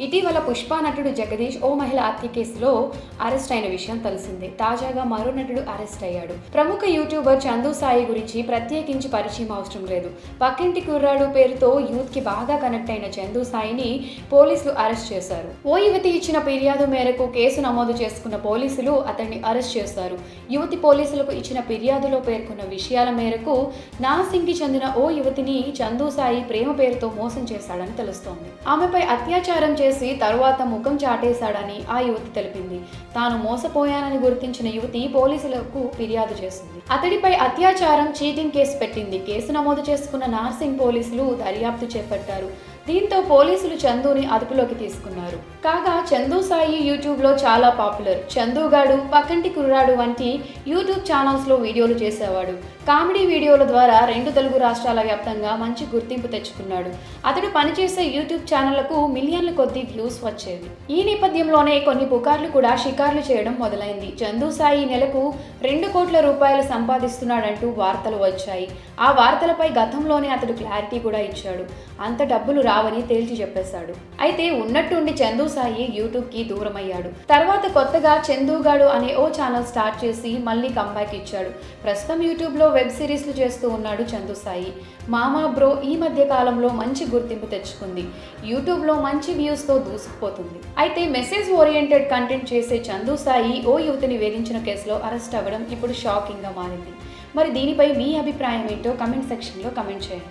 ఇటీవల పుష్ప నటుడు జగదీష్ ఓ మహిళ హత్య కేసులో అరెస్ట్ అయిన విషయం తెలిసిందే. తాజాగా మరో నటుడు అరెస్ట్ అయ్యాడు. ప్రముఖ యూట్యూబర్ చందు సాయి గురించి ప్రత్యేకించి పరిచయం అవసరం లేదు. పక్కింటి కుర్రాడు పేరుతో యూత్ కి బాగా కనెక్ట్ అయిన చందు సాయిని పోలీసులు అరెస్ట్ చేశారు. ఓ యువతి ఇచ్చిన ఫిర్యాదు మేరకు కేసు నమోదు చేసుకున్న పోలీసులు అతన్ని అరెస్ట్ చేశారు. యువతి పోలీసులకు ఇచ్చిన ఫిర్యాదులో పేర్కొన్న విషయాల మేరకు నాసింగ్కి చెందిన ఓ యువతిని చందు సాయి ప్రేమ పేరుతో మోసం చేశాడని తెలుస్తోంది. ఆమెపై అత్యాచారం చేసి తరువాత ముఖం చాటేశాడని ఆ యువతి తెలిపింది. తాను మోసపోయానని గుర్తించిన యువతి పోలీసులకు ఫిర్యాదు చేసింది. అతడిపై అత్యాచారం, చీటింగ్ కేసు పెట్టింది. కేసు నమోదు చేసుకున్న నార్సింగ్ పోలీసులు దర్యాప్తు చేపట్టారు. దీంతో పోలీసులు చందుని అదుపులోకి తీసుకున్నారు. కాగా చందు సాయి యూట్యూబ్లో చాలా పాపులర్. చందుగాడు, పక్కంటి కుర్రాడు వంటి యూట్యూబ్ ఛానల్స్లో వీడియోలు చేసేవాడు. కామెడీ వీడియోల ద్వారా 2 తెలుగు రాష్ట్రాల వ్యాప్తంగా మంచి గుర్తింపు తెచ్చుకున్నాడు. అతడు పనిచేసే యూట్యూబ్ ఛానళ్లకు మిలియన్ల కొద్ది వ్యూస్ వచ్చేవి. ఈ నేపథ్యంలోనే కొన్ని పుకార్లు కూడా షికార్లు చేయడం మొదలైంది. చందు సాయి నెలకు 2 కోట్ల రూపాయలు సంపాదిస్తున్నాడంటూ వార్తలు వచ్చాయి. ఆ వార్తలపై గతంలోనే అతడు క్లారిటీ కూడా ఇచ్చాడు. అంత డబ్బులు రావని తేల్చి చెప్పేశాడు. అయితే ఉన్నట్టుండి చందు సాయి యూట్యూబ్కి దూరమయ్యాడు. తర్వాత కొత్తగా చందుగాడు అనే ఓ ఛానల్ స్టార్ట్ చేసి మళ్ళీ కంబ్యాక్ ఇచ్చాడు. ప్రస్తుతం యూట్యూబ్లో వెబ్ సిరీస్లు చేస్తూ ఉన్నాడు చందు సాయి. మామా బ్రో ఈ మధ్య కాలంలో మంచి గుర్తింపు తెచ్చుకుంది. యూట్యూబ్లో మంచి వ్యూస్తో దూసుకుపోతుంది. అయితే మెసేజ్ ఓరియంటెడ్ కంటెంట్ చేసే చందు సాయి ఓ యువతిని వేధించిన కేసులో అరెస్ట్ అవ్వడం ఇప్పుడు షాకింగ్గా మారింది. మరి దీనిపై మీ అభిప్రాయం ఏంటో కమెంట్ సెక్షన్లో కమెంట్ చేయండి.